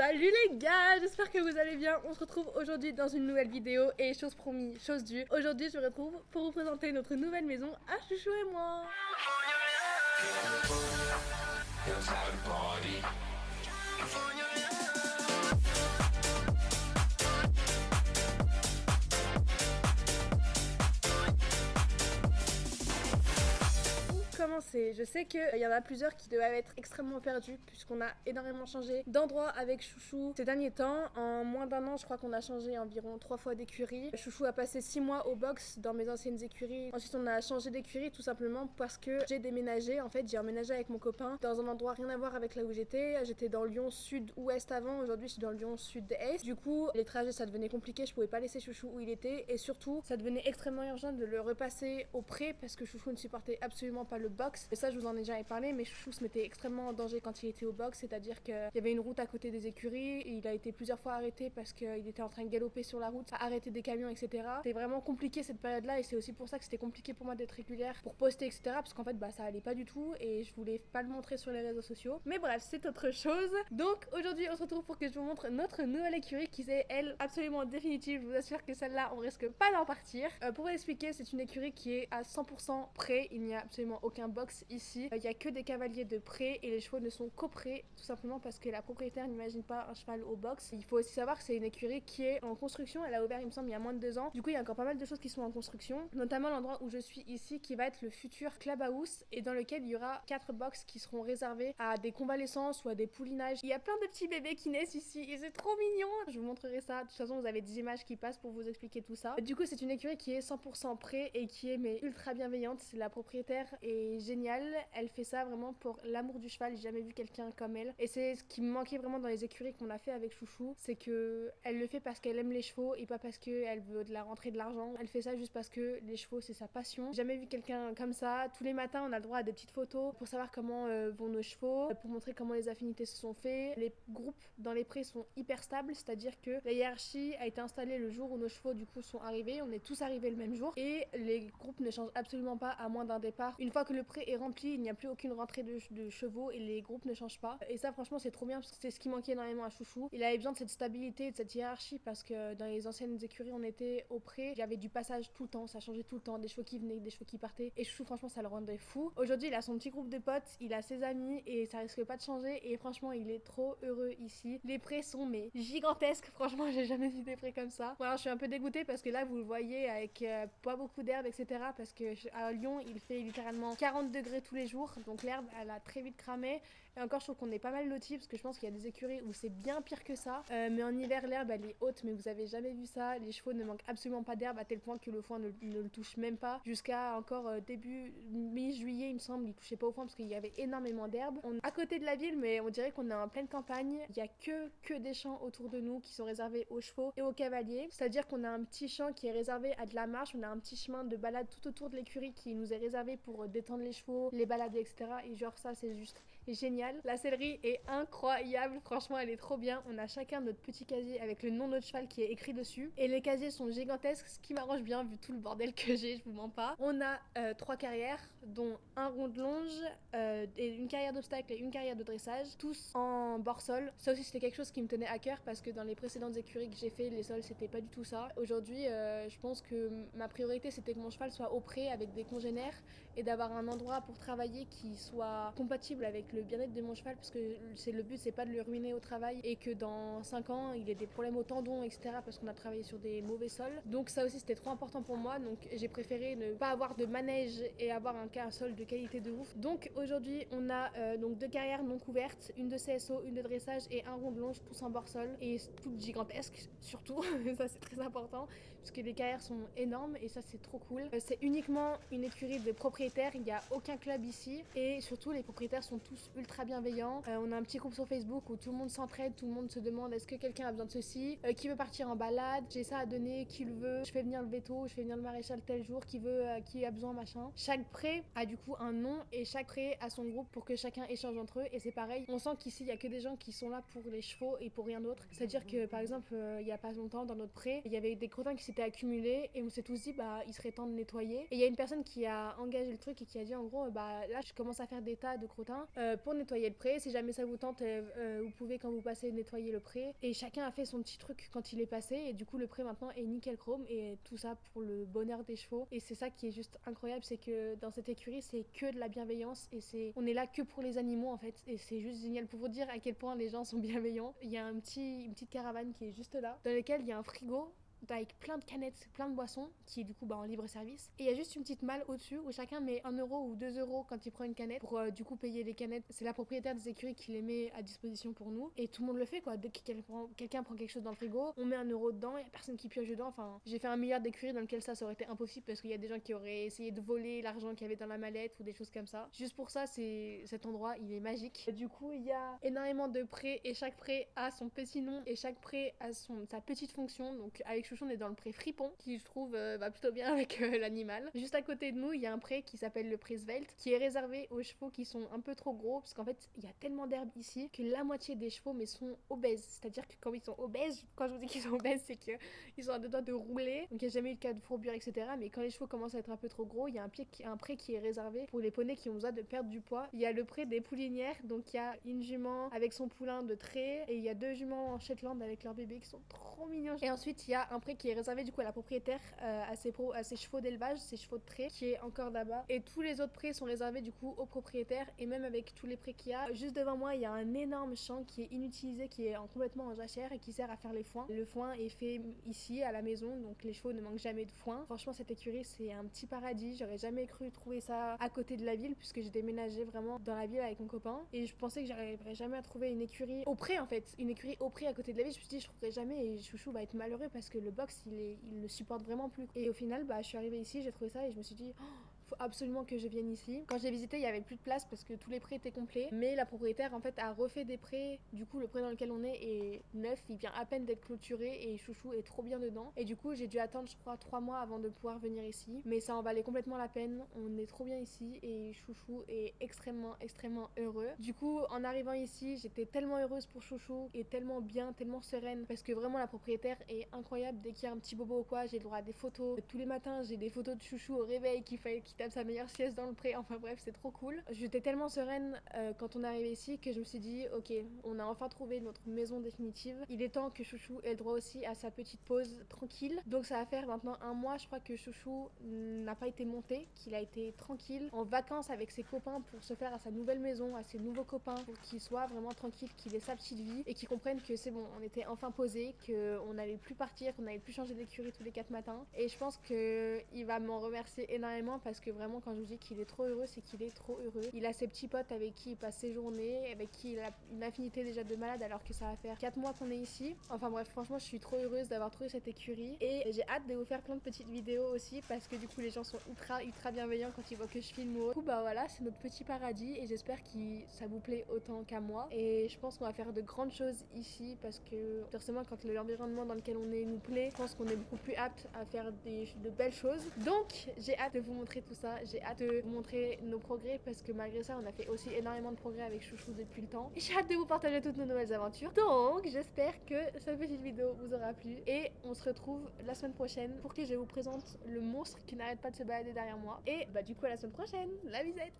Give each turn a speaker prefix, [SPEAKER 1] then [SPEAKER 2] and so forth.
[SPEAKER 1] Salut les gars, j'espère que vous allez bien. On se retrouve aujourd'hui dans une nouvelle vidéo et chose promis, chose due. Aujourd'hui je me retrouve pour vous présenter notre nouvelle maison à Chouchou et moi. Commencer. Je sais qu'il y en a plusieurs qui doivent être extrêmement perdus puisqu'on a énormément changé d'endroit avec Chouchou ces derniers temps. En moins d'un an, je crois qu'on a changé environ 3 fois d'écurie. Chouchou a passé 6 mois au box dans mes anciennes écuries. Ensuite, on a changé d'écurie tout simplement parce que j'ai déménagé. En fait, j'ai emménagé avec mon copain dans un endroit rien à voir avec là où j'étais. J'étais dans Lyon sud-ouest avant. Aujourd'hui, je suis dans Lyon sud-est. Du coup, les trajets, ça devenait compliqué. Je pouvais pas laisser Chouchou où il était. Et surtout, ça devenait extrêmement urgent de le repasser au pré parce que Chouchou ne supportait absolument pas le box. Et ça, je vous en ai déjà parlé, mais Chouchou se mettait extrêmement en danger quand il était au box, c'est-à-dire qu'il y avait une route à côté des écuries, et il a été plusieurs fois arrêté parce qu'il était en train de galoper sur la route, à arrêter des camions, etc. C'était vraiment compliqué cette période-là, et c'est aussi pour ça que c'était compliqué pour moi d'être régulière pour poster, etc. Parce qu'en fait, ça allait pas du tout, et je voulais pas le montrer sur les réseaux sociaux. Mais bref, c'est autre chose. Donc aujourd'hui, on se retrouve pour que je vous montre notre nouvelle écurie qui est, elle, absolument définitive. Je vous assure que celle-là, on risque pas d'en partir. Pour vous expliquer, c'est une écurie qui est à 100% prêt. Il n'y a absolument aucun box ici. Il y a que des cavaliers de pré et les chevaux ne sont qu'au pré, tout simplement parce que la propriétaire n'imagine pas un cheval au box. Il faut aussi savoir que c'est une écurie qui est en construction. Elle a ouvert, il me semble, il y a moins de 2 ans. Du coup, il y a encore pas mal de choses qui sont en construction, notamment l'endroit où je suis ici qui va être le futur clubhouse et dans lequel il y aura 4 box qui seront réservés à des convalescences ou à des poulinages. Il y a plein de petits bébés qui naissent ici et c'est trop mignon. Je vous montrerai ça. De toute façon, vous avez des images qui passent pour vous expliquer tout ça. Du coup, c'est une écurie qui est 100% pré et qui est mais ultra bienveillante. La propriétaire est géniale. Elle fait ça vraiment pour l'amour du cheval. J'ai jamais vu quelqu'un comme elle. Et c'est ce qui me manquait vraiment dans les écuries qu'on a fait avec Chouchou. C'est que elle le fait parce qu'elle aime les chevaux et pas parce qu'elle veut de la rentrée de l'argent. Elle fait ça juste parce que les chevaux, c'est sa passion. J'ai jamais vu quelqu'un comme ça. Tous les matins, on a le droit à des petites photos pour savoir comment vont nos chevaux, pour montrer comment les affinités se sont faites. Les groupes dans les prés sont hyper stables, c'est-à-dire que la hiérarchie a été installée le jour où nos chevaux du coup sont arrivés. On est tous arrivés le même jour et les groupes ne changent absolument pas à moins d'un départ. Une fois que le pré est rempli, il n'y a plus aucune rentrée de chevaux et les groupes ne changent pas. Et ça, franchement, c'est trop bien parce que c'est ce qui manquait énormément à Chouchou. Il avait besoin de cette stabilité, de cette hiérarchie parce que dans les anciennes écuries, on était au pré. Il y avait du passage tout le temps, ça changeait tout le temps, des chevaux qui venaient, des chevaux qui partaient. Et Chouchou, franchement, ça le rendait fou. Aujourd'hui, il a son petit groupe de potes, il a ses amis et ça risque pas de changer. Et franchement, il est trop heureux ici. Les prés sont mais gigantesques. Franchement, j'ai jamais vu des prés comme ça. Voilà, je suis un peu dégoûtée parce que là, vous le voyez avec pas beaucoup d'herbe, etc. Parce que à Lyon, il fait littéralement 40 degrés tous les jours. Donc l'herbe, elle a très vite cramé. Et encore, je trouve qu'on est pas mal lotis parce que je pense qu'il y a des écuries où c'est bien pire que ça. Mais en hiver, l'herbe, elle est haute, mais vous avez jamais vu ça. Les chevaux ne manquent absolument pas d'herbe à tel point que le foin ne le touche même pas. Jusqu'à encore début mi-juillet, il me semble, il touchait pas au foin parce qu'il y avait énormément d'herbe. On est à côté de la ville, mais on dirait qu'on est en pleine campagne. Il y a que des champs autour de nous qui sont réservés aux chevaux et aux cavaliers. C'est-à-dire qu'on a un petit champ qui est réservé à de la marche. On a un petit chemin de balade tout autour de l'écurie qui nous est réservé pour détendre les chevaux, les balader, etc. Et genre ça, c'est juste génial. La sellerie est incroyable, franchement elle est trop bien. On a chacun notre petit casier avec le nom de notre cheval qui est écrit dessus et les casiers sont gigantesques, ce qui m'arrange bien vu tout le bordel que j'ai, je vous mens pas. On a 3 carrières dont un rond de longe et une carrière d'obstacle et une carrière de dressage, tous en bord-sol. Ça aussi c'était quelque chose qui me tenait à cœur parce que dans les précédentes écuries que j'ai fait, les sols c'était pas du tout ça. Aujourd'hui je pense que ma priorité c'était que mon cheval soit au pré avec des congénères et d'avoir un endroit pour travailler qui soit compatible avec le bien-être de mon cheval parce que le but c'est pas de le ruiner au travail et que dans 5 ans il ait des problèmes au tendon, etc. parce qu'on a travaillé sur des mauvais sols. Donc ça aussi c'était trop important pour moi, donc j'ai préféré ne pas avoir de manège et avoir un sol de qualité de ouf. Donc aujourd'hui on a donc 2 carrières non couvertes, une de CSO, une de dressage et un rond de longe, tous en bord sol et toutes gigantesques surtout. Ça c'est très important parce que les carrières sont énormes et ça c'est trop cool. C'est uniquement une écurie de propriétaires, il n'y a aucun club ici et surtout les propriétaires sont tous ultra bienveillants. On a un petit groupe sur Facebook où tout le monde s'entraide, tout le monde se demande est-ce que quelqu'un a besoin de ceci, qui veut partir en balade, j'ai ça à donner, qui le veut, je fais venir le veto, je fais venir le maréchal tel jour, qui a besoin machin. Chaque pré a du coup un nom et chaque pré a son groupe pour que chacun échange entre eux et c'est pareil. On sent qu'ici il y a que des gens qui sont là pour les chevaux et pour rien d'autre. C'est-à-dire que par exemple il y a pas longtemps dans notre pré, il y avait des crottins qui s'étaient accumulés et on s'est tous dit il serait temps de nettoyer. Et il y a une personne qui a engagé le truc et qui a dit en gros là je commence à faire des tas de crottins, pour nettoyer le pré. Si jamais ça vous tente, vous pouvez quand vous passez nettoyer le pré. Et chacun a fait son petit truc quand il est passé et du coup le pré maintenant est nickel chrome et tout ça pour le bonheur des chevaux. Et c'est ça qui est juste incroyable, c'est que dans cette écurie c'est que de la bienveillance et on est là que pour les animaux en fait et c'est juste génial pour vous dire à quel point les gens sont bienveillants. Il y a une petite caravane qui est juste là dans laquelle il y a un frigo avec plein de canettes, plein de boissons, qui est du coup en libre service. Et il y a juste une petite malle au-dessus où chacun met 1 € ou 2 € quand il prend une canette pour du coup payer les canettes. C'est la propriétaire des écuries qui les met à disposition pour nous. Et tout le monde le fait quoi. Dès que quelqu'un prend quelque chose dans le frigo, on met 1 € dedans, il y a personne qui pioche dedans. Enfin, j'ai fait un milliard d'écuries dans lequel ça aurait été impossible parce qu'il y a des gens qui auraient essayé de voler l'argent qu'il y avait dans la mallette ou des choses comme ça. Juste pour ça, cet endroit, il est magique. Du coup, il y a énormément de prés et chaque pré a son petit nom et chaque pré a sa petite fonction. Donc avec Chouchou, on est dans le pré fripon qui je trouve va plutôt bien avec l'animal. Juste à côté de nous, il y a un pré qui s'appelle le pré svelte qui est réservé aux chevaux qui sont un peu trop gros parce qu'en fait, il y a tellement d'herbe ici que la moitié des chevaux mais sont obèses. C'est-à-dire que quand ils sont obèses, quand je vous dis qu'ils sont obèses, c'est qu'ils sont à deux doigts de rouler. Donc il n'y a jamais eu de cas de fourbure, etc. Mais quand les chevaux commencent à être un peu trop gros, il y a un pré qui est réservé pour les poneys qui ont besoin de perdre du poids. Il y a le pré des poulinières, donc il y a une jument avec son poulain de trait et il y a 2 juments en Shetland avec leur bébé qui sont trop mignons. Et ensuite, il y a un pré qui est réservé du coup à la propriétaire, à ses chevaux d'élevage, ses chevaux de trait, qui est encore là-bas. Et tous les autres prés sont réservés du coup aux propriétaires. Et même avec tous les prés qu'il y a, juste devant moi, il y a un énorme champ qui est inutilisé, qui est complètement en jachère et qui sert à faire les foins. Le foin est fait ici à la maison, donc les chevaux ne manquent jamais de foin. Franchement, cette écurie, c'est un petit paradis. J'aurais jamais cru trouver ça à côté de la ville, puisque j'ai déménagé vraiment dans la ville avec mon copain. Et je pensais que j'arriverais jamais à trouver une écurie au pré en fait. Une écurie au pré à côté de la ville. Je me suis dit, je trouverai jamais et Chouchou va être malheureux parce que le box, il le supporte vraiment plus. Et au final, je suis arrivée ici, j'ai trouvé ça et je me suis dit, oh, faut absolument que je vienne ici. Quand j'ai visité, il y avait plus de place parce que tous les prés étaient complets. Mais la propriétaire en fait a refait des prés. Du coup, le pré dans lequel on est neuf, il vient à peine d'être clôturé et Chouchou est trop bien dedans. Et du coup, j'ai dû attendre, je crois, 3 mois avant de pouvoir venir ici. Mais ça en valait complètement la peine. On est trop bien ici et Chouchou est extrêmement, extrêmement heureux. Du coup, en arrivant ici, j'étais tellement heureuse pour Chouchou et tellement bien, tellement sereine parce que vraiment la propriétaire est incroyable. Dès qu'il y a un petit bobo ou quoi, j'ai le droit à des photos. Tous les matins, j'ai des photos de Chouchou au réveil qui tape sa meilleure sieste dans le pré. Enfin bref, c'est trop cool. J'étais tellement sereine quand on est arrivé ici que je me suis dit, ok, on a enfin trouvé notre maison définitive. Il est temps que Chouchou ait le droit aussi à sa petite pause tranquille. Donc ça va faire maintenant 1 mois, je crois, que Chouchou n'a pas été monté, qu'il a été tranquille en vacances avec ses copains pour se faire à sa nouvelle maison, à ses nouveaux copains, pour qu'il soit vraiment tranquille, qu'il ait sa petite vie et qu'il comprenne que c'est bon, on était enfin posé, qu'on n'allait plus partir, qu'on n'allait plus changer d'écurie tous les 4 matins. Et je pense qu'il va m'en remercier énormément parce que vraiment, quand je vous dis qu'il est trop heureux, c'est qu'il est trop heureux. Il a ses petits potes avec qui il passe ses journées, avec qui il a une affinité déjà de malade alors que ça va faire 4 mois qu'on est ici. Enfin bref, franchement, je suis trop heureuse d'avoir trouvé cette écurie et j'ai hâte de vous faire plein de petites vidéos aussi parce que du coup, les gens sont ultra bienveillants quand ils voient que je filme. Du coup, voilà, c'est notre petit paradis et j'espère que ça vous plaît autant qu'à moi. Et je pense qu'on va faire de grandes choses ici parce que forcément, quand l'environnement dans lequel on est nous plaît, je pense qu'on est beaucoup plus apte à faire de belles choses. Donc, j'ai hâte de vous montrer tout ça. J'ai hâte de vous montrer nos progrès parce que malgré ça, on a fait aussi énormément de progrès avec Chouchou depuis le temps. Et j'ai hâte de vous partager toutes nos nouvelles aventures. Donc, j'espère que cette petite vidéo vous aura plu et on se retrouve la semaine prochaine pour que je vous présente le monstre qui n'arrête pas de se balader derrière moi. Et du coup, à la semaine prochaine. La bisette!